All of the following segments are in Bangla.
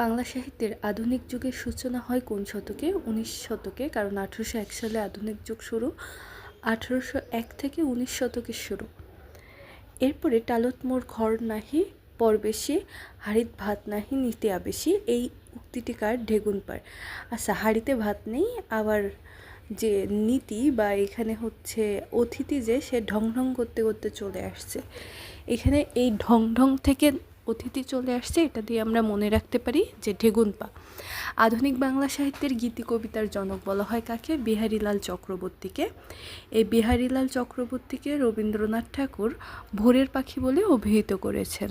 বাংলা সাহিত্যের আধুনিক যুগের সূচনা হয় কোন শতকে? 19 শতকে, কারণ 1801 সালে আধুনিক যুগ শুরু। 1801 থেকে 19 শতকের শুরু। এরপরে টালত মোর ঘর নাহি পরবেশে, হাড়িত ভাত নাহি নিতে আবেশি, এই উক্তিটিকার ঢেগুনপাড়। আচ্ছা, হাড়িতে ভাত নেই, আবার যে নীতি বা এখানে হচ্ছে অতিথি যে সে ঢং ঢং করতে করতে চলে আসছে। এখানে এই ঢং ঢং থেকে অতিথি চলে আসছে, এটা দিয়ে আমরা মনে রাখতে পারি যে ঢেগুনপা। আধুনিক বাংলা সাহিত্যের গীতি কবিতার জনক বলা হয় কাকে? বিহারীলাল চক্রবর্তীকে। এই বিহারীলাল চক্রবর্তীকে রবীন্দ্রনাথ ঠাকুর ভোরের পাখি বলে অভিহিত করেছেন।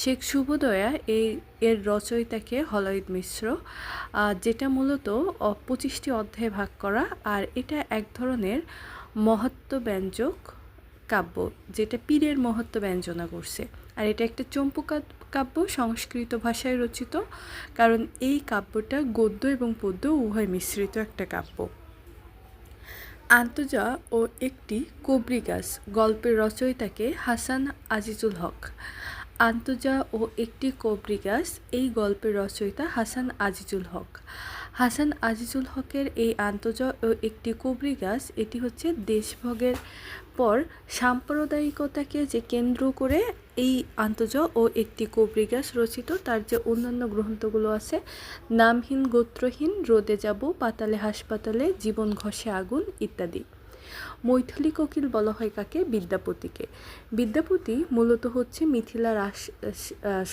শেখ শুভোদয়া এর রচয়িতাকে হলঈদ মিশ্র, যেটা মূলত 25টি অধ্যায়ে ভাগ করা, আর এটা এক ধরনের মহত্ত্বব্যঞ্জক কাব্য, যেটা পীরের মহত্ব ব্যঞ্জনা করছে। আর এটা একটা চম্পু কাব্য, সংস্কৃত ভাষায় রচিত, কারণ এই কাব্যটা গদ্য এবং পদ্য উভয় মিশ্রিত একটা কাব্য। আন্তজা ও একটি কবরি গাছ গল্পের রচয়িতাকে হাসান আজিজুল হক। আন্তজা ও একটি কবরি গাছ, এই গল্পের রচয়িতা হাসান আজিজুল হক। হাসান আজিজুল হকের এই আন্তজা ও একটি কবরি গাছ, এটি হচ্ছে দেশভাগের পর সাম্প্রদায়িকতাকে যে কেন্দ্র করে এই আন্তজা ও একটি কবরি গাছ রচিত। তার যে অন্যান্য গ্রন্থগুলো আছে, নামহীন গোত্রহীন, রোদে যাব, পাতালে হাসপাতালে, জীবন ঘষে আগুন ইত্যাদি। মৈথিলী কোকিল বলা হয় কাকে? বিদ্যাপতিকে। বিদ্যাপতি মূলত হচ্ছে মিথিলা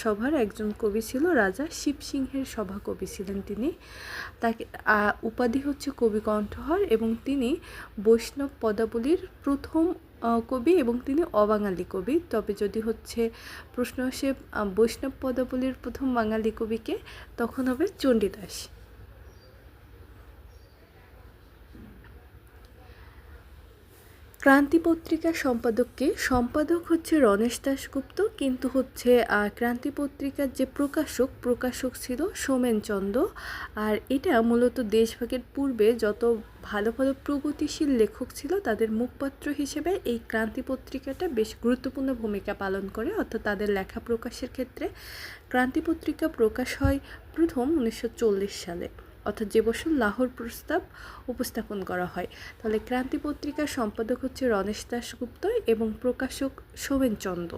সভার একজন কবি ছিল, রাজা শিবসিংহের সভাকবি ছিলেন তিনি। তাকে উপাধি হচ্ছে কবি কণ্ঠহার, এবং তিনি বৈষ্ণব পদাবলীর প্রথম কবি, এবং তিনি অবাঙালি কবি। তবে যদি হচ্ছে প্রশ্ন আসে বৈষ্ণব পদাবলীর প্রথম বাঙালি কবিকে, তখন হবে চণ্ডীদাস। ক্রান্তি পত্রিকার সম্পাদককে? সম্পাদক হচ্ছে রণেশ দাশগুপ্ত, কিন্তু হচ্ছে ক্রান্তি পত্রিকার যে প্রকাশক ছিল সোমেনচন্দ্র। আর এটা মূলত দেশভাগের পূর্বে যত ভালো ভালো প্রগতিশীল লেখক ছিল তাদের মুখপাত্র হিসেবে এই ক্রান্তি পত্রিকাটা বেশ গুরুত্বপূর্ণ ভূমিকা পালন করে, অর্থাৎ তাদের লেখা প্রকাশের ক্ষেত্রে। ক্রান্তি পত্রিকা প্রকাশ হয় প্রথম 1940 সালে, অর্থাৎ যে বছর লাহোর প্রস্তাব উপস্থাপন করা হয়। তাহলে ক্রান্তি পত্রিকার সম্পাদক হচ্ছে রণেশ দাশগুপ্ত এবং প্রকাশক সোমেনচন্দ্র।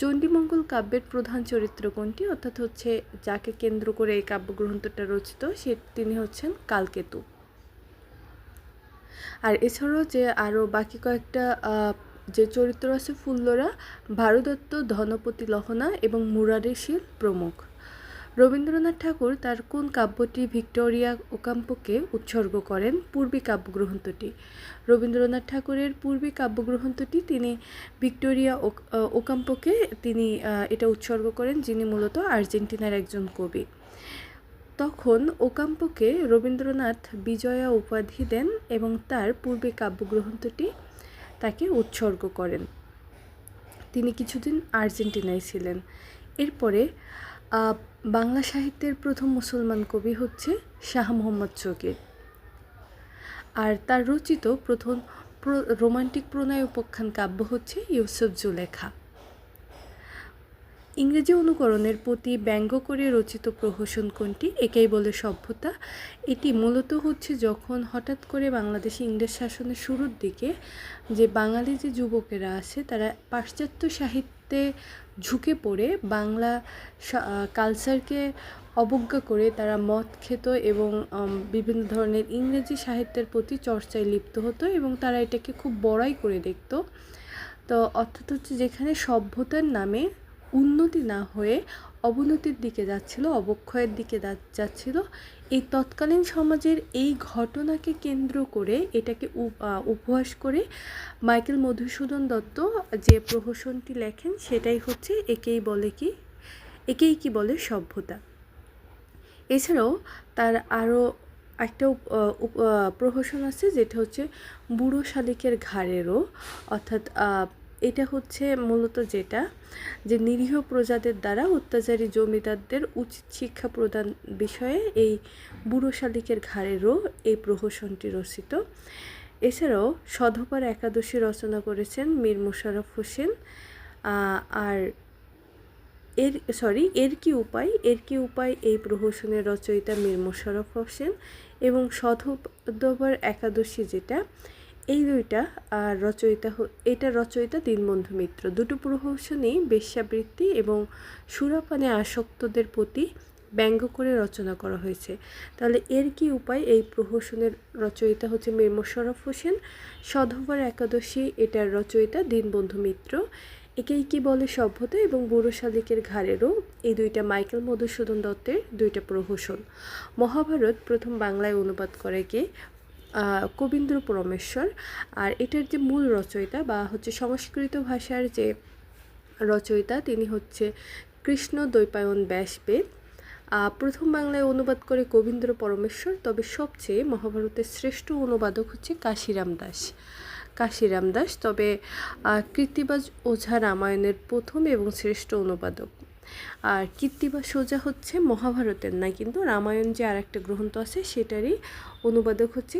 চণ্ডীমঙ্গল কাব্যের প্রধান চরিত্র কোনটি? অর্থাৎ হচ্ছে যাকে কেন্দ্র করে এই কাব্যগ্রন্থটা রচিত, তিনি হচ্ছেন কালকেতু। আর এছাড়াও যে আরও বাকি কয়েকটা যে চরিত্র আছে, ফুল্লরা, ভারদত্ত, ধনপতি লহনা এবং মুরারি শীল প্রমুখ। রবীন্দ্রনাথ ঠাকুর তার কোন কাব্যটি ভিক্টোরিয়া ওকাম্পোকে উৎসর্গ করেন? পূর্বী কাব্যগ্রন্থটি। রবীন্দ্রনাথ ঠাকুরের পূর্বী কাব্যগ্রন্থটি তিনি ভিক্টোরিয়া ওকাম্পোকে তিনি এটা উৎসর্গ করেন, যিনি মূলত আর্জেন্টিনার একজন কবি। তখন ওকাম্পোকে রবীন্দ্রনাথ বিজয়া উপাধি দেন এবং তার পূর্বে কাব্যগ্রন্থটি তাকে উৎসর্গ করেন। তিনি কিছুদিন আর্জেন্টিনায় ছিলেন। এরপরে বাংলা সাহিত্যের প্রথম মুসলমান কবি হচ্ছে শাহ মোহাম্মদ শকীর, আর তার রচিত প্রথম রোমান্টিক প্রণয় উপাখ্যান কাব্য হচ্ছে ইউসুফ জুলেখা। ইংরেজি অনুকরণের প্রতি ব্যঙ্গ করে রচিত প্রহসন কোনটি? একেই বলে সভ্যতা। এটি মূলত হচ্ছে যখন হঠাৎ করে বাংলাদেশে ইংরেজ শাসনের শুরুর দিকে যে বাঙালি যে যুবকেরা আছে, তারা পাশ্চাত্য সাহিত্যে ঝুঁকে পড়ে বাংলা কালচারকে অবজ্ঞা করে তারা মদ খেত এবং বিভিন্ন ধরনের ইংরেজি সাহিত্যের প্রতি চর্চায় লিপ্ত হতো, এবং তারা এটাকে খুব বড়াই করে দেখত। তো অর্থাৎ হচ্ছে যেখানে সভ্যতার নামে উন্নতি না হয়ে অবনতির দিকে যাচ্ছিল, অবক্ষয়ের দিকে যাচ্ছিল, এই তৎকালীন সমাজের এই ঘটনাকে কেন্দ্র করে এটাকে উপহাস করে মাইকেল মধুসূদন দত্ত যে প্রহসনটি লেখেন, সেটাই হচ্ছে একেই কি বলে সভ্যতা। এছাড়াও তার আরও একটা প্রহসন আছে, যেটা হচ্ছে বুড়ো শালিকের ঘাড়েরও, অর্থাৎ এটা হচ্ছে মূলত যে নিরীহ প্রজাদের দ্বারা অত্যাচারী জমিদারদের উচিত শিক্ষা প্রদান বিষয়ে এই বুড়ো শালিকের ঘাড়েরও এই প্রহসনটি রচিত। এছাড়াও সধবার একাদশী রচনা করেছেন মীর মোশাররফ হোসেন। আর এর কি উপায় এই প্রহসনের রচয়িতা মীর মোশাররফ হোসেন এবং সধবার একাদশী যেটা এই দুইটা রচয়িতা দীনবন্ধু মিত্র। দুটো প্রহসনই বেশ্যাবৃত্তি এবং সুরাপানে আসক্তদের প্রতি ব্যঙ্গ করে রচনা করা হয়েছে। তাহলে এর কি উপায় এই প্রহসনের রচয়িতা হচ্ছে মীর মোশাররফ হোসেন, সধবার একাদশী এটার রচয়িতা দীনবন্ধু মিত্র। একেই কি বলে সভ্যতা এবং বুড়ো শালিকের ঘাড়েরও এই দুইটা মাইকেল মধুসূদন দত্তের দুইটা প্রহসন। মহাভারত প্রথম বাংলায় অনুবাদ করে কে? কবীন্দ্র পরমেশ্বর। আর এটার যে মূল রচয়িতা বা হচ্ছে সংস্কৃত ভাষার যে রচয়িতা তিনি হচ্ছে কৃষ্ণ দ্বৈপায়ন ব্যাসদেব। প্রথম বাংলায় অনুবাদ করে কবীন্দ্র পরমেশ্বর, তবে সবচেয়ে মহাভারতের শ্রেষ্ঠ অনুবাদক হচ্ছে কাশিরাম দাস। তবে কৃত্তিবাজ ওঝা রামায়ণের প্রথম এবং শ্রেষ্ঠ অনুবাদক। আর কৃত্তিবাজ ওঝা হচ্ছে মহাভারতের না, কিন্তু রামায়ণ যে আর একটা গ্রন্থ আছে সেটারই অনুবাদক হচ্ছে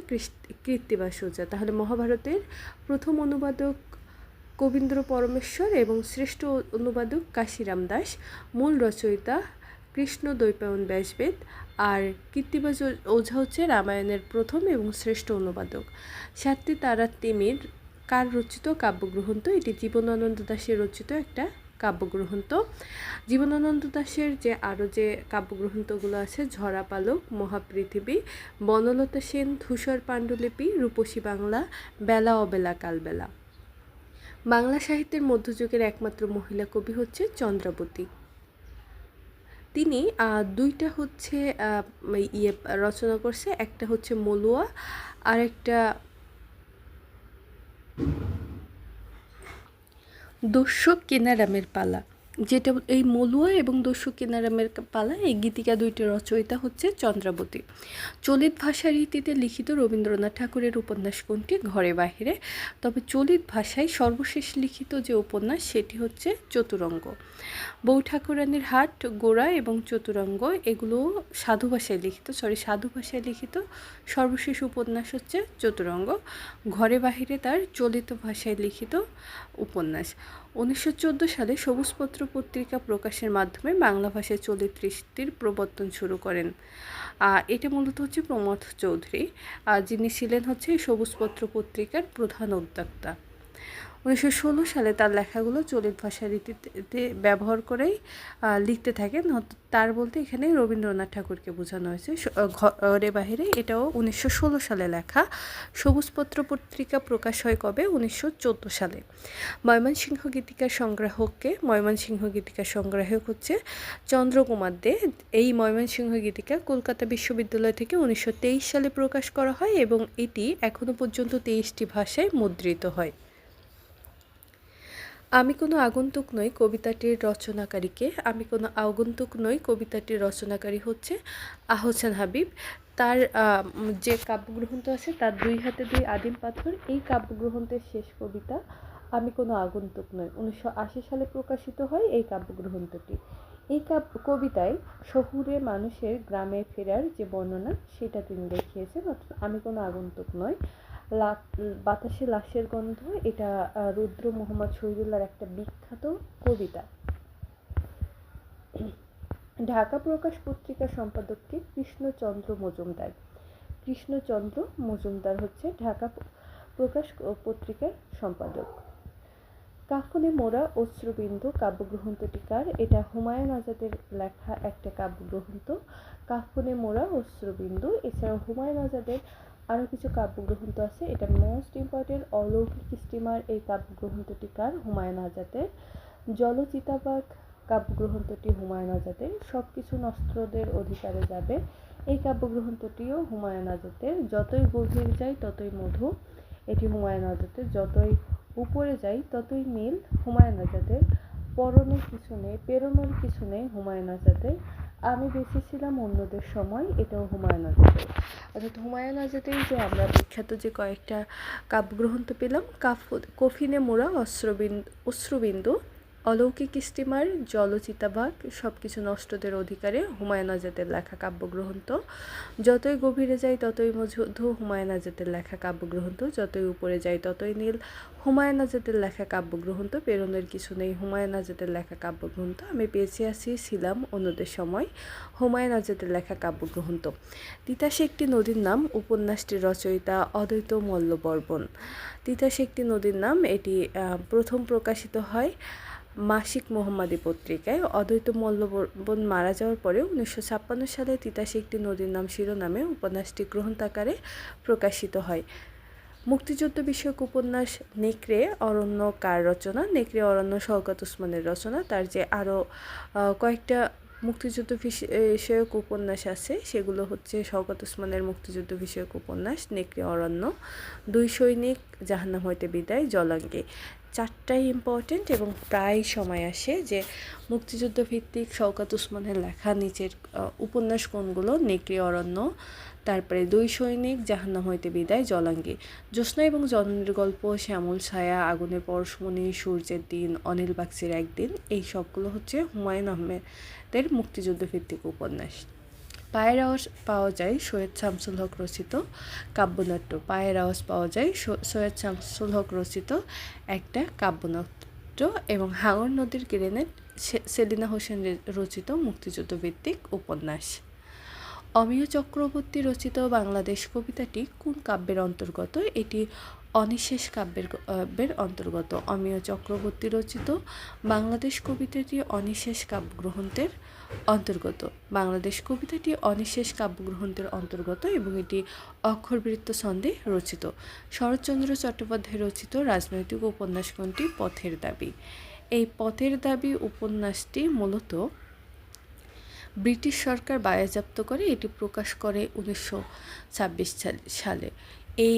কৃত্তিবাজ ওঝা। তাহলে মহাভারতের প্রথম অনুবাদক কবীন্দ্র পরমেশ্বর এবং শ্রেষ্ঠ অনুবাদক কাশিরাম দাস, মূল রচয়িতা কৃষ্ণ দ্বৈপায়ন ব্যাসদেব। আর কৃত্তিবাজ ওঝা হচ্ছে রামায়ণের প্রথম এবং শ্রেষ্ঠ অনুবাদক। সাতটি তারার তিমির কার রচিত কাব্যগ্রন্থ? এটি জীবনানন্দ দাশের রচিত একটা কাব্যগ্রন্থ। জীবনানন্দ দাশের আরও যে কাব্যগ্রন্থগুলো আছে ঝরা পালক, মহাপৃথিবী, বনলতা সেন, ধূসর পাণ্ডুলিপি, রূপসী বাংলা, বেলা অবেলা কালবেলা। বাংলা সাহিত্যের মধ্যযুগের একমাত্র মহিলা কবি হচ্ছে চন্দ্রাবতী। তিনি দুইটা হচ্ছে রচনা করছে, একটা হচ্ছে মলুয়া আর একটা দস্যু কেনারামের পালা। যেটা এই মলুয়া এবং দস্যু কেনারামের পালা, এই গীতিকা দুইটি রচয়িতা হচ্ছে চন্দ্রাবতী। চলিত ভাষার রীতিতে লিখিত রবীন্দ্রনাথ ঠাকুরের উপন্যাস কোনটি? ঘরে বাহিরে। তবে চলিত ভাষায় সর্বশেষ লিখিত যে উপন্যাস সেটি হচ্ছে চতুরঙ্গ। বউ ঠাকুরানীর হাট, গোড়া এবং চতুরঙ্গ এগুলো সাধু ভাষায় লিখিত সর্বশেষ উপন্যাস হচ্ছে চতুরঙ্গ। ঘরে বাহিরে তার চলিত ভাষায় লিখিত উপন্যাস। 1914 সালে সবুজপত্র পত্রিকা প্রকাশের মাধ্যমে বাংলা ভাষায় চলিত রীতির প্রবর্তন শুরু করেন। এটা মূলত হচ্ছে প্রমথ চৌধুরী, যিনি ছিলেন হচ্ছে সবুজপত্র পত্রিকার প্রধান উদ্যোক্তা। 1916 সালে তার লেখাগুলো চলিত ভাষা রীতিতে ব্যবহার করেই লিখতে থাকেন। তার বলতে এখানে রবীন্দ্রনাথ ঠাকুরকে বোঝানো হয়েছে। ঘরে বাহিরে এটাও 1916 সালে লেখা। সবুজপত্র পত্রিকা প্রকাশ হয় কবে? 1914 সালে। ময়মনসিংহ গীতিকার সংগ্রাহককে? ময়মনসিংহ গীতিকার সংগ্রাহক হচ্ছে চন্দ্রকুমার দে। এই ময়মনসিংহ গীতিকা কলকাতা বিশ্ববিদ্যালয় থেকে 1923 সালে প্রকাশ করা হয় এবং এটি এখনও পর্যন্ত 23টি ভাষায় মুদ্রিত হয়। আমি কোনো আগন্তুক নই কবিতাটির রচনাকারী হচ্ছে আহসান হাবীব। তার যে কাব্যগ্রন্থ আছে তার দুই হাতে দুই আদিম পাথর, এই কাব্যগ্রন্থের শেষ কবিতা আমি কোনো আগন্তুক নই 1980 সালে প্রকাশিত হয় এই কাব্যগ্রন্থটি। এই কবিতায় শহুরে মানুষের গ্রামে ফেরার যে বর্ণনা সেটা তিনি দেখিয়েছেন। আমি কোনো আগন্তুক নই, বাতাসে লাশের গন্ধ, এটা রুদ্র মোহাম্মদ শহীদুল্লাহর একটা বিখ্যাত কবিতা। ঢাকা প্রকাশ পত্রিকার সম্পাদককে? কৃষ্ণচন্দ্র মজুমদার হচ্ছে ঢাকা প্রকাশ পত্রিকার সম্পাদক। কাফনে মোড়া অশ্রুবিন্দু কাব্যগ্রন্থটি কার? এটা হুমায়ুন আজাদের লেখা একটা কাব্যগ্রন্থ, কাফনে মোড়া অশ্রুবিন্দু। এছাড়াও হুমায়ুন আজাদের আরও কিছু কাব্যগ্রন্থ আছে। এটা মোস্ট ইম্পর্টেন্ট অলৌকিক স্টিমার, এই কাব্যগ্রন্থটি কার? হুমায়ুন আজাদের। জলচিতাবাঘ কাব্যগ্রন্থটি হুমায়ুন আজাদের। সব কিছু নস্ত্রদের অধিকারে যাবে, এই কাব্যগ্রন্থটিও হুমায়ুন আজাদের। যতই গভীর যায় ততই মধু, এটি হুমায়ুন আজাদের। যতই উপরে যাই ততই নীল, হুমায়ুন আজাদের। পরনের কিছু নেই, হুমায়ুন আজাদের। আমি বেঁচেছিলাম অন্যদের সময়, এটাও হুমায়ুন আজাদের। অর্থাৎ হুমায়ুন আজাদের যে আমরা বিখ্যাত যে কয়েকটা কাব্যগ্রন্থ পেলাম, কফিনে মোড়া অশ্রুবিন্দু, অলৌকিক স্টিমার, জলচিতাবাঘ, সব কিছু নষ্টদের অধিকারে হুমায়ুন আজাদের লেখা কাব্যগ্রন্থ। যতই গভীরে যাই ততই মধু, হুমায়ুন আজাদের লেখা কাব্যগ্রন্থ। যতই উপরে যাই ততই নীল, হুমায়ুন আজাদের লেখা কাব্যগ্রন্থ। পেরোনোর কিছু নেই, হুমায়ুন আজাদের লেখা কাব্যগ্রন্থ। আমি বেঁচে আছি ছিলাম অন্যদের সময়, হুমায়ুন আজাদের লেখা কাব্যগ্রন্থ। তিতাস একটি নদীর নাম উপন্যাসটির রচয়িতা অদ্বৈত মল্লবর্মণ। তিতাস একটি নদীর নাম, এটি প্রথম প্রকাশিত হয় মাসিক মোহাম্মদী পত্রিকায়। অদ্বৈত মল্লবর্মণ মারা যাওয়ার পরে 1956 সালে তিতাস একটি নদীর নাম শিরোনামে উপন্যাসটি গ্রন্থাকারে প্রকাশিত হয়। মুক্তিযুদ্ধ বিষয়ক উপন্যাস নেকড়ে অরণ্য কার রচনা? নেকড়ে অরণ্য শওকত ওসমানের রচনা। তার যে আরও কয়েকটা মুক্তিযুদ্ধ বিষয়ক উপন্যাস আছে সেগুলো হচ্ছে শওকত ওসমানের মুক্তিযুদ্ধ বিষয়ক উপন্যাস নেকড়ে অরণ্য, দুই সৈনিক, জাহান্নাম হইতে বিদায়, জলাঙ্গি। চারটাই ইম্পর্টেন্ট এবং প্রায় সময় আসে যে মুক্তিযুদ্ধ ভিত্তিক শওকত ওসমানের লেখা নিচের উপন্যাস কোনগুলো? নেকড়ে অরণ্য, তারপরে দুই সৈনিক, জাহান্নাম হইতে বিদায়, জলাঙ্গি। জ্যোৎস্না এবং জননীর গল্প, শ্যামল ছায়া, আগুনের পরশমণি, সূর্যের দিন, অনিল বাগচির একদিন, এই সবগুলো হচ্ছে হুমায়ুন আহমেদের মুক্তিযুদ্ধ ভিত্তিক উপন্যাস। পায়ের আওয়াজ পাওয়া যায় সৈয়দ শামসুল হক রচিত কাব্যনাট্য। পায়ের আওয়াজ পাওয়া যায় সৈয়দ শামসুল হক রচিত একটা কাব্যনাট্য এবং হাঙর নদীর গ্রেনেড সেলিনা হোসেন রচিত মুক্তিযুদ্ধ ভিত্তিক উপন্যাস। অমিয় চক্রবর্তী রচিত বাংলাদেশ কবিতাটি কোন কাব্যের অন্তর্গত? এটি অনিশেষ কাব্যের অন্তর্গত। অমিয় চক্রবর্তী রচিত বাংলাদেশ কবিতাটি অনিশেষ কাব্যগ্রন্থের অন্তর্গত। বাংলাদেশ কবিতাটি অনিশেষ কাব্যগ্রন্থের অন্তর্গত এবং এটি অক্ষরবৃত্ত ছন্দে রচিত। শরৎচন্দ্র চট্টোপাধ্যায় রচিত রাজনৈতিক উপন্যাস কোনটি? পথের দাবি। এই পথের দাবি উপন্যাসটি মূলত ব্রিটিশ সরকার বাজেয়াপ্ত করে, এটি প্রকাশ করে 1926 সালে। এই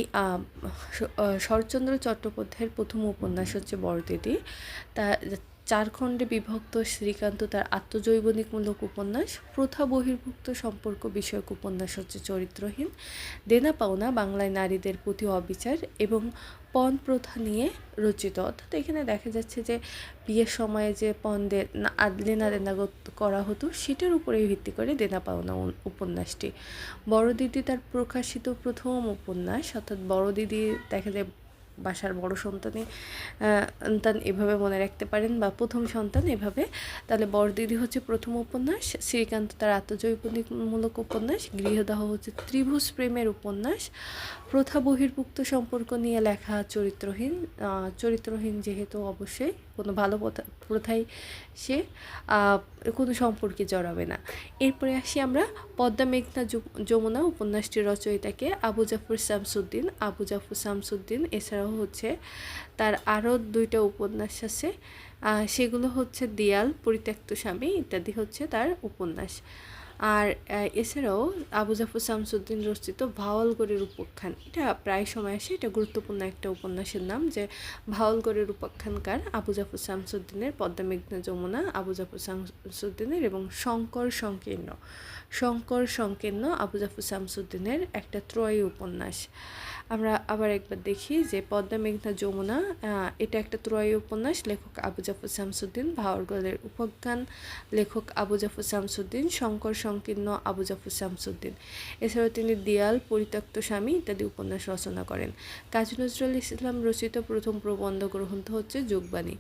শরৎচন্দ্র চট্টোপাধ্যায়ের প্রথম উপন্যাস হচ্ছে বড়দিদি। তা 4 খণ্ডে বিভক্ত শ্রীকান্ত তার আত্মজৈবনিকমূলক উপন্যাস। প্রথা বহির্ভূত সম্পর্ক বিষয়ক উপন্যাস হচ্ছে চরিত্রহীন। দেনা পাওনা বাংলায় নারীদের প্রতি অবিচার এবং পণ প্রথা নিয়ে রচিত। অর্থাৎ এখানে দেখা যাচ্ছে যে বিয়ের সময়ে যে পণ লেনা দেনা করা হতো সেটার উপরে ভিত্তি করে দেনা পাওনা উপন্যাসটি। বড় দিদি তার প্রকাশিত প্রথম উপন্যাস, অর্থাৎ বড় দিদি দেখা যায় বাসার বড় সন্তান এভাবে মনে রাখতে পারেন বা প্রথম সন্তান এভাবে। তাহলে বড়দিদি হচ্ছে প্রথম উপন্যাস, শ্রীকান্ত তার আত্মজৈবনিকমূলক উপন্যাস, গৃহদাহ হচ্ছে ত্রিভুজ প্রেমের উপন্যাস, প্রথা বহির্ভূত সম্পর্ক নিয়ে লেখা চরিত্রহীন যেহেতু অবশ্যই কোনো ভালো প্রথাই সে কোনো সম্পর্কে জড়াবে না। এরপরে আসি আমরা পদ্মা মেঘনা যমুনা উপন্যাসটির রচয়িতাকে? আবু জাফর শামসুদ্দিন। আবু জাফর শামসুদ্দিন এছাড়াও হচ্ছে তার আরও 2টা উপন্যাস আছে, সেগুলো হচ্ছে দেয়াল, পরিত্যক্ত স্বামী ইত্যাদি হচ্ছে তার উপন্যাস। আর এছাড়াও আবু জাফর শামসুদ্দিন রচিত ভাওয়ালগড়ের উপাখ্যান, এটা প্রায় সময় আসে, এটা গুরুত্বপূর্ণ একটা উপন্যাসের নাম যে ভাওয়ালগড়ের উপাখ্যানকার আবু জাফর শামসুদ্দিনের। পদ্মা মেঘনা যমুনা আবু জাফর শামসুদ্দিনের এবং শঙ্কর সংকীর্ণ আবু জাফর শামসুদ্দিনের একটা ত্রয়ী উপন্যাস। আমরা আবার একবার দেখি যে পদ্মা মেঘনা যমুনা এটা একটা ত্রয়ী উপন্যাস, লেখক আবু জাফর শামসুদ্দিন। ভাওয়ালগড়ের উপাখ্যান, লেখক আবু জাফর শামসুদ্দিন। শঙ্কর সংকীর্ণ আবু জাফর শামসুদ্দিন। এছাড়াও তিনি দেয়াল, পরিত্যক্ত স্বামী ইত্যাদি উপন্যাস রচনা করেন। কাজী নজরুল ইসলাম রচিত প্রথম প্রবন্ধ গ্রন্থ হচ্ছে যুগবাণী।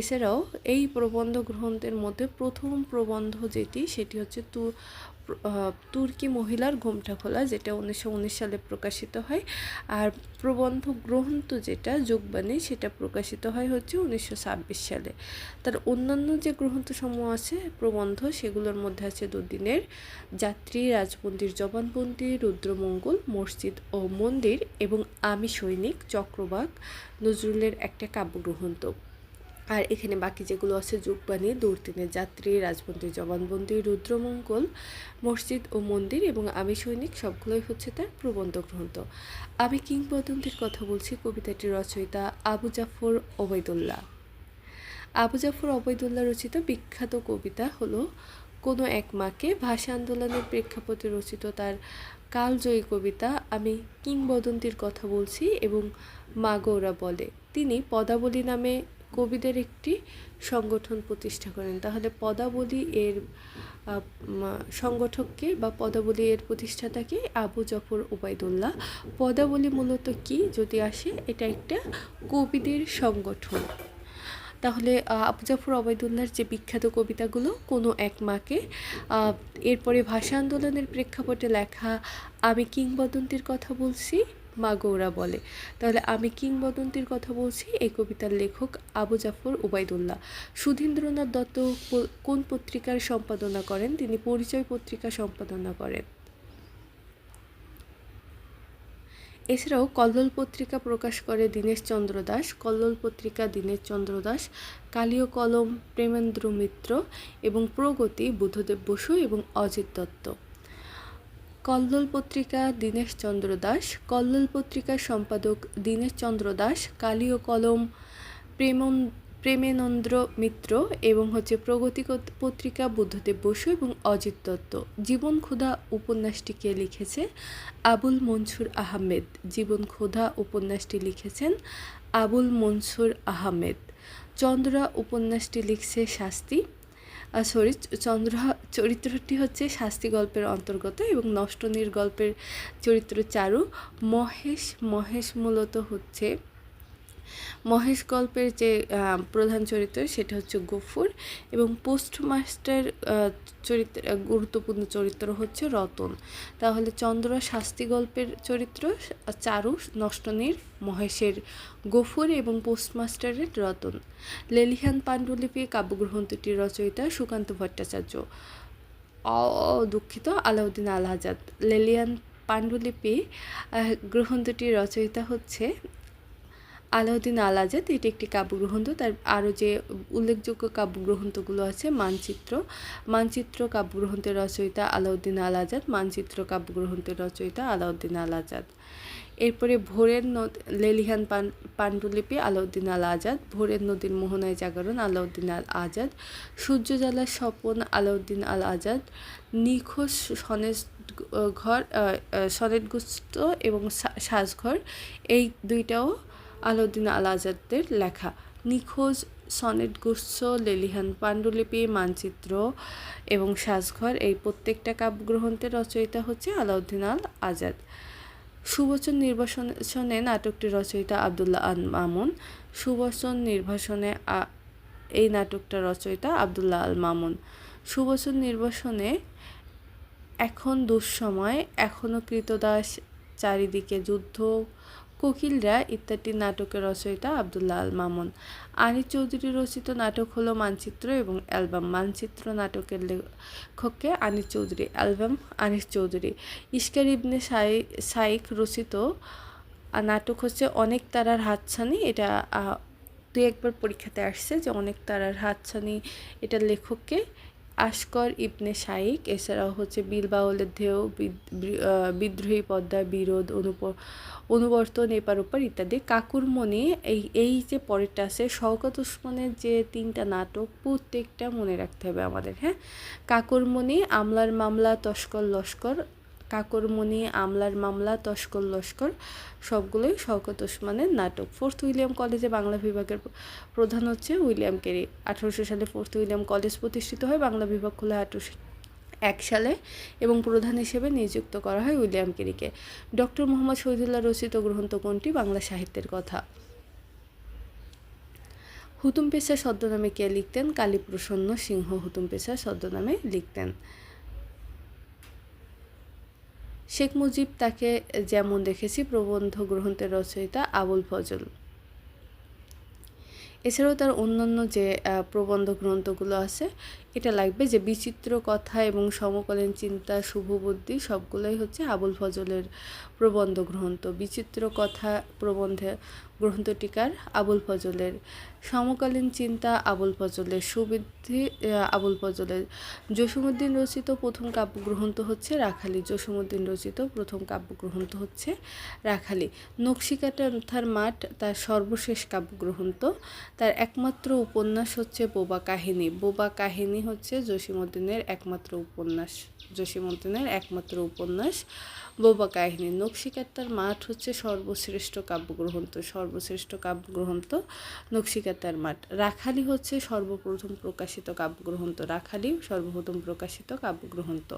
এছাড়াও এই প্রবন্ধ গ্রন্থের মধ্যে প্রথম প্রবন্ধ যেটি সেটি হচ্ছে তুর্কি মহিলার ঘোমটা খোলা, যেটা 1919 সালে প্রকাশিত হয়। আর প্রবন্ধ গ্রন্থ যেটা যুগবাণী সেটা প্রকাশিত হয় হচ্ছে 1926 সালে। তার অন্যান্য যে গ্রন্থসমূহ আছে প্রবন্ধ সেগুলোর মধ্যে আছে দুদিনের, যাত্রী, রাজবন্দির জবানবন্দি, রুদ্রমঙ্গল, মসজিদ ও মন্দির এবং আমি সৈনিক, চক্রবাক নজরুলের একটা কাব্যগ্রন্থ। আর এখানে বাকি যেগুলো আছে যুগবাণী, দুর্দিনের যাত্রী, রাজবন্দির জবানবন্দি, রুদ্রমঙ্গল, মসজিদ ও মন্দির এবং আমি সৈনিক সবগুলোই হচ্ছে তার প্রবন্ধ গ্রন্থ। আমি কিংবদন্তির কথা বলছি, কবিতাটির রচয়িতা আবু জাফর ওবায়দুল্লাহ। আবু জাফর ওবায়দুল্লাহ রচিত বিখ্যাত কবিতা হলো কোনো এক মাকে। ভাষা আন্দোলনের প্রেক্ষাপটে রচিত তার কালজয়ী কবিতা আমি কিংবদন্তির কথা বলছি এবং মা গৌরা বলে। তিনি পদাবলী নামে কবিদের একটি সংগঠন প্রতিষ্ঠা করেন। তাহলে পদাবলী এর সংগঠককে বা পদাবলী এর প্রতিষ্ঠাতাকে আবু জাফর ওবায়দুল্লাহ। পদাবলী মূলত কি যদি আসে, এটা একটা কবিদের সংগঠন। তাহলে আবু জাফর ওবায়দুল্লাহর যে বিখ্যাত কবিতাগুলো, কোনো এক মাকে, এরপরে ভাষা আন্দোলনের প্রেক্ষাপটে লেখা আমি কিংবদন্তির কথা বলছি মা গৌরা বলে। তাহলে আমি কিংবদন্তির কথা বলছি, এই কবিতার লেখক আবু জাফর ওবায়দুল্লাহ। সুধীন্দ্রনাথ দত্ত কোন পত্রিকার সম্পাদনা করেন? তিনি পরিচয় পত্রিকা সম্পাদনা করেন। এছাড়াও কল্লোল পত্রিকা প্রকাশ করে দীনেশচন্দ্র দাস। কল্লোল পত্রিকা দীনেশচন্দ্র দাস, কালীয় কলম প্রেমেন্দ্র মিত্র এবং প্রগতি বুদ্ধদেব বসু এবং অজিত দত্ত। কল্লোল পত্রিকা দীনেশচন্দ্র দাস, কল্লোল পত্রিকার সম্পাদক দীনেশচন্দ্র দাস, কালীয় কলম প্রেমেন্দ্র মিত্র এবং প্রগতি পত্রিকা বুদ্ধদেব বসু এবং অজিত দত্ত। জীবন ক্ষুধা উপন্যাসটি কে লিখেছে? আবুল মনসুর আহমেদ। জীবন ক্ষুধা উপন্যাসটি লিখেছেন আবুল মনসুর আহমেদ। চন্দ্রা উপন্যাসটি লিখছে শাস্তি। চন্দ্রা চরিত্রটি হচ্ছে শাস্তি গল্পের অন্তর্গত এবং নষ্টনীর গল্পের চরিত্র চারু। মহেশ মূলত হচ্ছে মহেশ গল্পের যে প্রধান চরিত্র সেটা হচ্ছে গফুর এবং পোস্টমাস্টার চরিত্র গুরুত্বপূর্ণ চরিত্র হচ্ছে রতন। তাহলে চন্দ্র শাস্তি গল্পের চরিত্র, চারু নষ্টনীর, মহেশের গফুর এবং পোস্টমাস্টারের রতন। লেলিহান পাণ্ডুলিপি কাব্যগ্রন্থটির রচয়িতা সুকান্ত ভট্টাচার্য। দুঃখিত, আলাউদ্দিন আল আজাদ। লেলিহান পাণ্ডুলিপি গ্রন্থটির রচয়িতা হচ্ছে আলাউদ্দিন আল আজাদ। এটি একটি কাব্যগ্রন্থ। তার আরও যে উল্লেখযোগ্য কাব্যগ্রন্থগুলো আছে, মানচিত্র কাব্যগ্রন্থের রচয়িতা আলাউদ্দিন আল আজাদ। মানচিত্র কাব্যগ্রন্থের রচয়িতা আলাউদ্দিন আল আজাদ। এরপরে ভোরের লেলিহান পাণ্ডুলিপি আলাউদ্দিন আল আজাদ। ভোরের নদীর মোহনায় জাগরণ আলাউদ্দিন আল আজাদ। সূর্যজ্বালার স্বপন আলাউদ্দিন আল আজাদ। নিখোঁজ সনেটগুচ্ছ এবং সাজঘর, এই দুইটাও আলাউদ্দিন আল আজাদের লেখা। নিখোঁজ, সনেটগুচ্ছ, লেলিহান পাণ্ডুলিপি, মানচিত্র এবং সাজঘর, এই প্রত্যেকটা কাব্যগ্রন্থের রচয়িতা হচ্ছে আলাউদ্দিন আল আজাদ। সুবচন নির্বাসনে নাটকটির রচয়িতা আবদুল্লাহ আল মামুন। সুবচন নির্বাসনে এই নাটকটার রচয়িতা আবদুল্লাহ আল মামুন। সুবচন নির্বাসনে, এখন দুঃসময়, এখনো কৃতদাস, চারিদিকে যুদ্ধ, কোকিলরা ইত্যাদি নাটকের রচয়িতা আবদুল্লাহ আল মামুন। আনিস চৌধুরী রচিত নাটক হলো মানচিত্র এবং অ্যালবাম। মানচিত্র নাটকের লেখককে আনিস চৌধুরী, অ্যালবাম আনিস চৌধুরী। ইশকার ইবনে সাইক রচিত নাটক হচ্ছে অনেক তারার হাতছানি। এটা দুই একবার পরীক্ষাতে আসছে যে অনেক তারার হাতছানি, এটার লেখককে আশকর ইবনে শাইক। এছাড়াও বিলবাউলের ঢেউ, বিদ্রোহী পদ্মা, বিরোধ, অনুবর্তন, এপার ওপার ইত্যাদি। কাকুরমণি, এই যে পরেরটা আছে, শওকত ওসমানের যে 3টা নাটক, প্রত্যেকটা মনে রাখতে হবে আমাদের। কাকুরমণি, আমলার মামলা, তস্কর লস্কর। কাকুরমণি, আমলার মামলা, তস্কর লস্কর সবগুলোই শওকত ওসমানের নাটক। ফোর্থ উইলিয়াম কলেজে বাংলা বিভাগের প্রধান হচ্ছে উইলিয়াম কেরি। 1800 সালে ফোর্থ উইলিয়াম কলেজ প্রতিষ্ঠিত হয়। বাংলা বিভাগ খোলা 1801 সালে এবং প্রধান হিসেবে নিযুক্ত করা হয় উইলিয়াম কেরিকে। ডক্টর মোহাম্মদ শহীদুল্লাহ রচিত গ্রন্থ কোনটি? বাংলা সাহিত্যের কথা। হুতুম পেশা ছদ্মনামে কে লিখতেন? কালীপ্রসন্ন সিংহ হুতুম পেশা ছদ্মনামে লিখতেন। শেখ মুজিব তাকে যেমন দেখেছি প্রবন্ধ গ্রন্থের রচয়িতা আবুল ফজল। এছাড়াও তার অন্যান্য যে প্রবন্ধ গ্রন্থগুলো আছে, এটা লাগবে যে বিচিত্র কথা এবং সমকালীন চিন্তা, শুভবুদ্ধি, সবগুলোই হচ্ছে আবুল ফজলের প্রবন্ধ গ্রন্থ। বিচিত্র কথা প্রবন্ধে গ্রন্থটিকার আবুল ফজলের, সমকালীন চিন্তা আবুল ফজলের, সুবুদ্ধি আবুল ফজলের। জসীমউদ্দীন রচিত প্রথম কাব্যগ্রন্থ হচ্ছে রাখালি। জসীমউদ্দীন রচিত প্রথম কাব্যগ্রন্থ হচ্ছে রাখালি। নকশিকাঁথার মাঠ তার সর্বশেষ কাব্যগ্রন্থ। তার একমাত্র উপন্যাস হচ্ছে বোবা কাহিনী। বোবা কাহিনী হচ্ছে জসীমউদ্দীনের একমাত্র উপন্যাস বোবা কাহিনী। নকশিকাঁথার মাঠ হচ্ছে সর্বশ্রেষ্ঠ কাব্যগ্রন্থ নকশিকাঁথার মাঠ। রাখালি হচ্ছে সর্বপ্রথম প্রকাশিত কাব্যগ্রন্থ।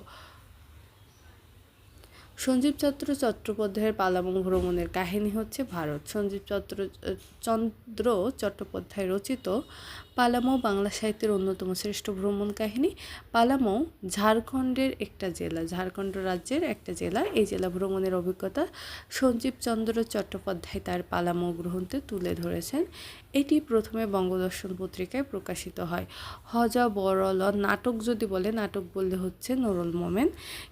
সঞ্জীবচন্দ্র চট্টোপাধ্যায়ের পালামৌ ভ্রমণের কাহিনী হচ্ছে ভারত। চন্দ্র চট্টোপাধ্যায় রচিত পালামৌ বাংলা সাহিত্যের অন্যতম শ্রেষ্ঠ ভ্রমণ কাহিনী। পালামৌ ঝাড়খণ্ড রাজ্যের একটা জেলা। এই জেলা ভ্রমণের অভিজ্ঞতা সঞ্জীবচন্দ্র চট্টোপাধ্যায় তার পালামৌ গ্রন্থে তুলে ধরেছেন। এটি প্রথমে বঙ্গদর্শন পত্রিকায় প্রকাশিত হয়। হজা বরলা নাটক নাটক বললে হচ্ছে নুরুল মোমেন,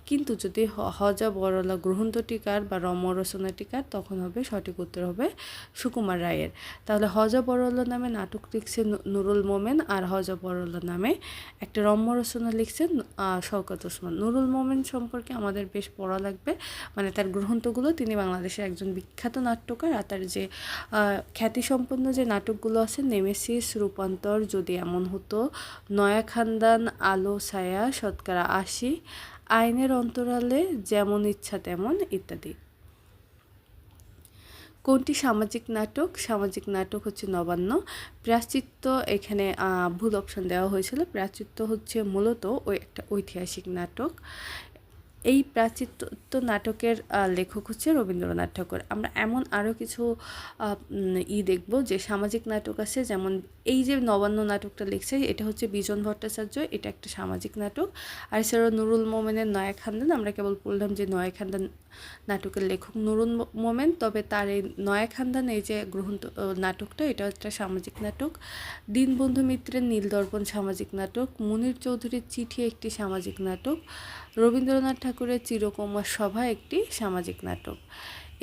কিন্তু যদি হজা বরলা গ্রন্থটিকার বা রম্যরচনাটিকার তখন সঠিক উত্তর হবে সুকুমার রায়ের। তাহলে হজা বরলা নামে নাটক লিখছে নুরুল মোমেন, আর হজা বরলা নামে একটা রম্যরচনা লিখছে শওকত ওসমান। নুরুল মোমেন সম্পর্কে আমাদের বেশ পড়া লাগবে, মানে তার গ্রন্থগুলো, তিনি বাংলাদেশের একজন বিখ্যাত নাট্যকার। আর তার যে খ্যাতিসম্পন্ন যে নাটকগুলো আছে, নেমেসিস, রূপান্তর, যদি এমন হতো, নয়া খানদান, আলো ছায়া, শতকরা ৮০, আইনের অন্তরালে, যেমন ইচ্ছা তেমন ইত্যাদি। কোনটি সামাজিক নাটক হচ্ছে নবান্ন। প্রায়শ্চিত্ত, এখানে ভুল অপশন দেওয়া হয়েছিল। প্রায়শ্চিত্ত হচ্ছে মূলত একটা ঐতিহাসিক নাটক। এই প্রাচীত্য নাটকের লেখক হচ্ছে রবীন্দ্রনাথ ঠাকুর। আমরা এমন আরও কিছু দেখব যে সামাজিক নাটক আছে, যেমন এই যে নবান্ন নাটকটা লিখছে, এটা হচ্ছে বিজন ভট্টাচার্য, এটা একটা সামাজিক নাটক। আর এছাড়াও নুরুল মোমেনের নয়া খানদান, আমরা কেবল পড়লাম যে নয়া খানদান নাটকের লেখক নুরুল মোমেন, তবে তার এই নয়া খানদান এই যে নাটকটা, এটা একটা সামাজিক নাটক। দীনবন্ধু মিত্রের নীলদর্পণ সামাজিক নাটক। মুনীর চৌধুরীর চিঠি একটি সামাজিক নাটক। রবীন্দ্রনাথ ঠাকুরের চিরকুমার সভা একটি সামাজিক নাটক।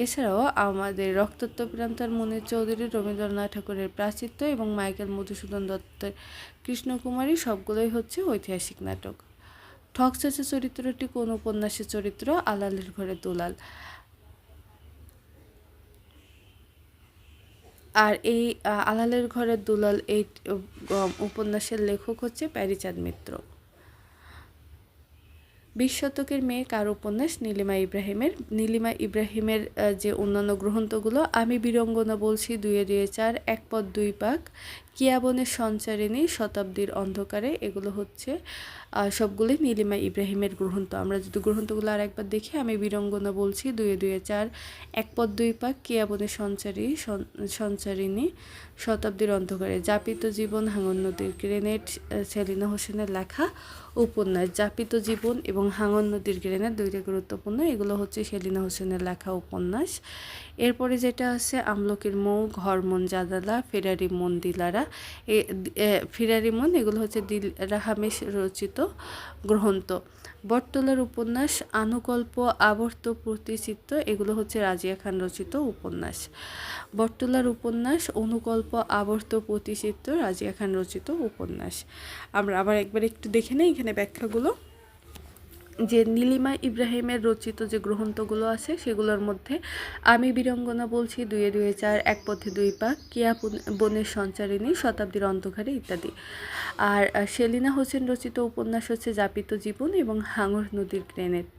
এছাড়াও আমাদের রক্তত্ব প্রান্তর মুনীর চৌধুরীর, রবীন্দ্রনাথ ঠাকুরের প্রাচিত্য এবং মাইকেল মধুসূদন দত্তের কৃষ্ণকুমারী সবগুলোই হচ্ছে ঐতিহাসিক নাটক। ঠক চাচা চরিত্রটি কোন উপন্যাসের চরিত্র? আলালের ঘরে দুলাল। আর এই আলালের ঘরের দুলাল এই উপন্যাসের লেখক হচ্ছে প্যারীচাঁদ মিত্র। 20 শতকের মেয়ে কার উপন্যাস? নীলিমা ইব্রাহিমের যে অন্যান্য গ্রন্থগুলো, আমি বীরঙ্গনা বলছি, 2-4, এক পদ দুই পাক, কিয়াবনের সঞ্চারিণী, শতাব্দীর অন্ধকারে, এগুলো হচ্ছে সবগুলোই নীলিমা ইব্রাহিমের গ্রন্থ। আমরা যদি গ্রন্থগুলো আর একবার দেখি, আমি বীরঙ্গনা বলছি, 2-4, এক পদ দুই পাক, কিয়াবনের সঞ্চারিণী, শতাব্দীর অন্ধকারে, যাপিত জীবন, হাঙর নদীর গ্রেনেড, সেলিনা হোসেনের লেখা উপন্যাস। যাপিত জীবন এবং হাঙর নদীর গ্রেনেড দুইটা গুরুত্বপূর্ণ, এগুলো হচ্ছে সেলিনা হোসেনের লেখা উপন্যাস। এরপরে যেটা আছে আমলকির মৌ, ঘর মন জাদালা, ফেরারি মন দিলারা, এগুলো হচ্ছে দিলরা হামেশ রচিত গ্রন্থ। বটতলার উপন্যাস, আনুকল্প, আবর্ত, প্রতিচিত্র, এগুলো হচ্ছে রাজিয়া খান রচিত উপন্যাস। বটতলার উপন্যাস, অনুকল্প, আবর্ত, প্রতিচিত্র, রাজিয়া খান রচিত উপন্যাস। আমরা আবার একবার একটু দেখে নেই এখানে ব্যাখ্যাগুলো, যে নীলিমা ইব্রাহিমের রচিত যে গ্রন্থগুলো আছে সেগুলোর মধ্যে আমি বীরঙ্গনা বলছি, 2-4, এক পথে দুই পাক, কিয়া বনের সঞ্চারিণী, শতাব্দীর অন্ধকারে ইত্যাদি। আর সেলিনা হোসেন রচিত উপন্যাস হচ্ছে যাপিত জীবন এবং হাঙর নদীর গ্রেনেড।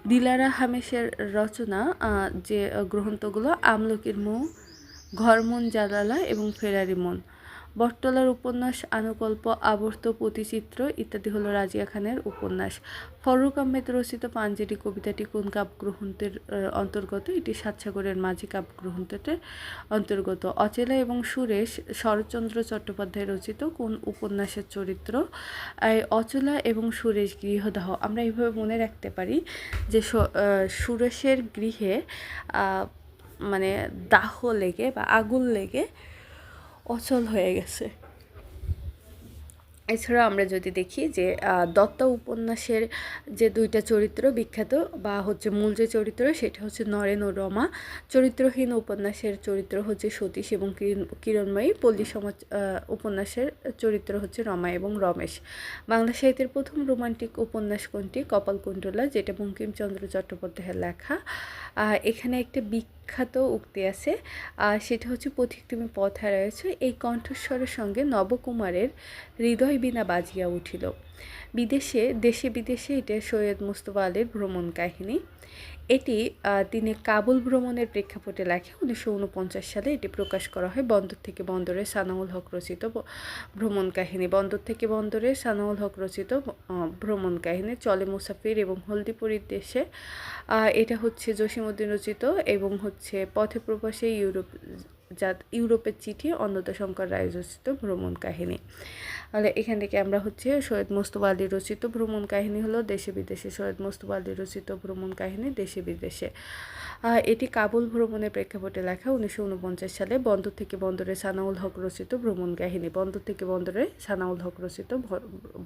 দিলারা হামেশের রচনা যে গ্রন্থগুলো, আমলকির মৌ, ঘর মন জালালা এবং ফেরারি মন। বটতলার উপন্যাস, আনুকল্প, আবর্ত, প্রতিচিত্র ইত্যাদি হলো রাজিয়া খানের উপন্যাস। ফররুখ আহমেদ রচিত পাঞ্জেরি কবিতাটি কোন কাব্যগ্রন্থের অন্তর্গত? এটি সাতসাগরের মাঝি কাব্যগ্রন্থের অন্তর্গত। অচেলা এবং সুরেশ শরৎচন্দ্র চট্টোপাধ্যায় রচিত কোন উপন্যাসের চরিত্র? অচলা এবং সুরেশ গৃহদাহ। আমরা এইভাবে মনে রাখতে পারি যে সুরেশের গৃহে মানে দাহ লেগে বা আগুন লেগে অচল হয়ে গেছে। এছাড়া আমরা যদি দেখি যে দত্ত উপন্যাসের যে দুইটা চরিত্র বিখ্যাত বা হচ্ছে মূল যে চরিত্র, সেটা হচ্ছে নরেন ও রমা। চরিত্রহীন উপন্যাসের চরিত্র হচ্ছে সতীশ এবং কিরণময়ী। পল্লী সমাজ উপন্যাসের চরিত্র হচ্ছে রমা এবং রমেশ। বাংলা সাহিত্যের প্রথম রোমান্টিক উপন্যাস কোনটি? কপালকুণ্ডলা, যেটা বঙ্কিমচন্দ্র চট্টোপাধ্যায়ের লেখা। এখানে একটা বিখ্যাত উক্তি আছে, সেটা হচ্ছে পথিক তুমি পথ হারাইছ, এই কণ্ঠস্বরের সঙ্গে নবকুমারের হৃদয় বীণা বাজিয়া উঠিল। দেশে বিদেশে এটা সৈয়দ মুস্তফা আলীর ভ্রমণ কাহিনী। এটি তিনি কাবুল ভ্রমণের প্রেক্ষাপটে লেখে। 1949 সালে এটি প্রকাশ করা হয়। বন্দর থেকে বন্দরে সানাউল হক রচিত ভ্রমণ কাহিনী। বন্দর থেকে বন্দরে সানাউল হক রচিত ভ্রমণ কাহিনী। চলে মুসাফির এবং হলদিপরির দেশে, এটা হচ্ছে জসিমউদ্দিন রচিত, এবং হচ্ছে পথে প্রবাসে ইউরোপের চিঠি অন্নদাশঙ্কর রায় রচিত ভ্রমণ কাহিনী। তাহলে এখান থেকে আমরা হচ্ছে সৈয়দ মুস্তফা আলী রচিত ভ্রমণ কাহিনী হলো দেশে বিদেশে। সৈয়দ মুস্তফা আলী রচিত ভ্রমণ কাহিনী দেশে বিদেশে। এটি কাবুল ভ্রমণের প্রেক্ষাপটে লেখা। 1949 সালে বন্দর থেকে বন্দরে সানাউল হক রচিত ভ্রমণ কাহিনী। বন্দর থেকে বন্দরে সানাউল হক রচিত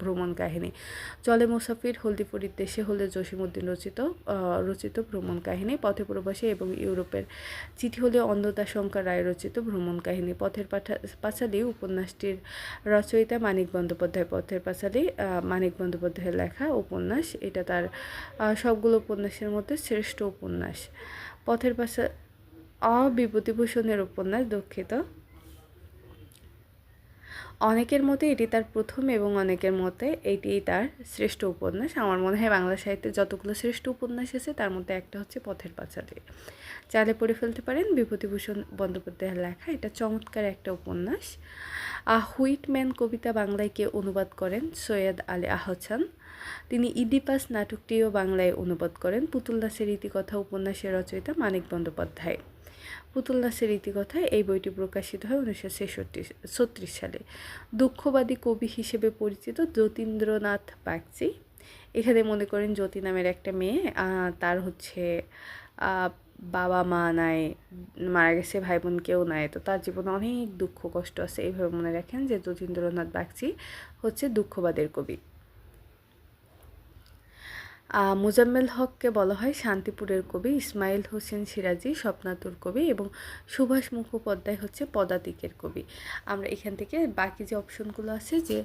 ভ্রমণ কাহিনী। চলে মুসাফির হলদিপরির দেশে হলে জসিমউদ্দিন রচিত ভ্রমণ কাহিনী। পথে প্রবাসী এবং ইউরোপের চিঠি হলে অন্নদাশঙ্কর রায় রচিত ভ্রমণ কাহিনী। পথের পাঁচালী উপন্যাসটির রচয়িতা মানিক বন্দ্যোপাধ্যায়। পথের পাঁচালী মানিক বন্দ্যোপাধ্যায়ের লেখা উপন্যাস। এটা তার সবগুলো উপন্যাসের মধ্যে শ্রেষ্ঠ উপন্যাস। পথের বিভূতিভূষণের উপন্যাস, দুঃখিত। অনেকের মতে এটি তার প্রথম এবং অনেকের মতে এটি তার শ্রেষ্ঠ উপন্যাস। আমার মনে হয় বাংলা সাহিত্যে যতগুলো শ্রেষ্ঠ উপন্যাস আছে তার মধ্যে একটা হচ্ছে পথের পাঁচালী। চাইলে পড়ে ফেলতে পারেন, বিভূতিভূষণ বন্দ্যোপাধ্যায়ের লেখা। এটা চমৎকার একটা উপন্যাস। হুইটম্যান কবিতা বাংলায় কে অনুবাদ করেন? সৈয়দ আলী আহসান। তিনি ইডিপাস নাটকটিও বাংলায় অনুবাদ করেন। পুতুল নাচের ইতিকথা উপন্যাসের রচয়িতা মানিক বন্দ্যোপাধ্যায়। পুতুল নাচের ইতিকথা এই বইটি প্রকাশিত হয় 1936 সালে। দুঃখবাদী কবি হিসেবে পরিচিত যতীন্দ্রনাথ বাগচি। এখানে মনে করেন জ্যোতি নামের একটা মেয়ে, তার হচ্ছে বাবা মা নাই, মারা গেছে, ভাই বোন কেউ নাই, তো তার জীবনে অনেক দুঃখ কষ্ট আছে। এইভাবে মনে রাখেন যে যতীন্দ্রনাথ বাগচি হচ্ছে দুঃখবাদের কবি। মোজাম্মেল হককে বলা হয় শান্তিপুরের কবি। ইসমাইল হোসেন সিরাজি স্বপ্নাতুর কবি এবং সুভাষ মুখোপাধ্যায় হচ্ছে পদাতিকের কবি। আমরা এখান থেকে বাকি যে অপশনগুলো আছে, যে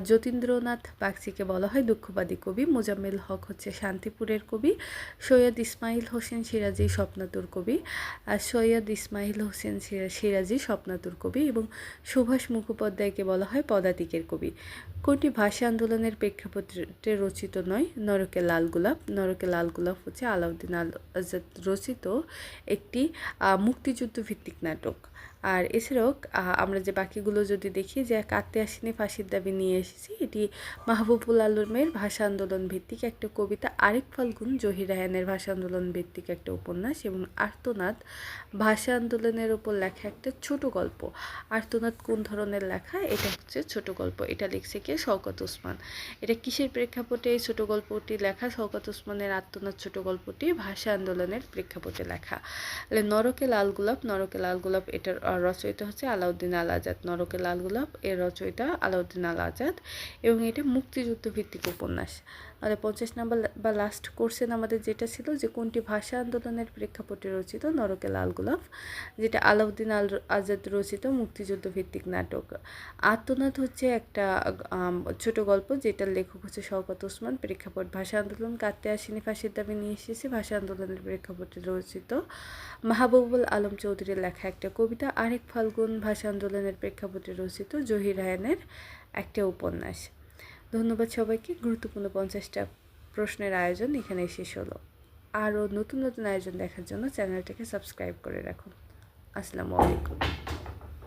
যতীন্দ্রনাথ বাগচিকে বলা হয় দুঃখবাদী কবি, মোজাম্মেল হক হচ্ছে শান্তিপুরের কবি, সৈয়দ ইসমাইল হোসেন সিরাজি স্বপ্নাতুর কবি, সৈয়দ ইসমাইল হোসেন সিরাজি স্বপ্নাতুর কবি এবং সুভাষ মুখোপাধ্যায়কে বলা হয় পদাতিকের কবি। কোনটি ভাষা আন্দোলনের প্রেক্ষাপটে রচিত নয়? নরকে লাল গোলাপ। নরকে লাল গোলাপ হচ্ছে আলাউদ্দিন আজাদ রচিত একটি মুক্তিযুদ্ধ ভিত্তিক নাটক। আর এছাড়াও আমরা যে বাকিগুলো যদি দেখি, যে কাঁদতে আসেনি ফাঁসির দাবি নিয়ে এসেছি, এটি মাহবুবুল আলমের ভাষা আন্দোলন ভিত্তিক একটা কবিতা। আরেক ফাল্গুন জহির রায়হানের ভাষা আন্দোলন ভিত্তিক একটা উপন্যাস। এবং আর্তনাদ ভাষা আন্দোলনের ওপর লেখা একটা ছোট গল্প। আর্তনাদ কোন ধরনের লেখা? এটা হচ্ছে ছোট গল্প। এটা লিখছে কে? শওকত ওসমান। এটা কিসের প্রেক্ষাপটে এই ছোট গল্পটি লেখা? শওকত ওসমানের আর্তনাদ ছোট গল্পটি ভাষা আন্দোলনের প্রেক্ষাপটে লেখা। নরকে লাল গোলাপ। নরকে লাল গোলাপ এটার রচয়িতা হচ্ছে আলাউদ্দিন আল আজাদ। নরকে লাল গোলাপ এর রচয়িতা আলাউদ্দিন আল আজাদ এবং এটা মুক্তিযুদ্ধ ভিত্তিক উপন্যাস। আর 50 নম্বর বা লাস্ট কোর্সেন আমাদের যেটা ছিল, যে কোনটি ভাষা আন্দোলনের প্রেক্ষাপটে রচিত? নরকে লাল গোলাপ, যেটা আলাউদ্দিন আল আজাদ রচিত মুক্তিযুদ্ধ ভিত্তিক নাটক। আর্তনাদ হচ্ছে একটা ছোট গল্প, যেটার লেখক হচ্ছে শওকত ওসমান। প্রেক্ষাপট ভাষা আন্দোলন। কাঁদতে আসেনি ফাঁসির দাবি নিয়ে এসেছে ভাষা আন্দোলনের প্রেক্ষাপটে রচিত মাহবুবুল আলম চৌধুরীর লেখা একটা কবিতা। আরেক ফাল্গুন ভাষা আন্দোলনের প্রেক্ষাপটে রচিত জহির রায়হানের একটা উপন্যাস। ধন্যবাদ সবাইকে। গুরুত্বপূর্ণ 50টা প্রশ্নের আয়োজন এখানে শেষ হলো। আরও নতুন নতুন আয়োজন দেখার জন্য চ্যানেলটাকে সাবস্ক্রাইব করে রাখুন। আসসালামু আলাইকুম।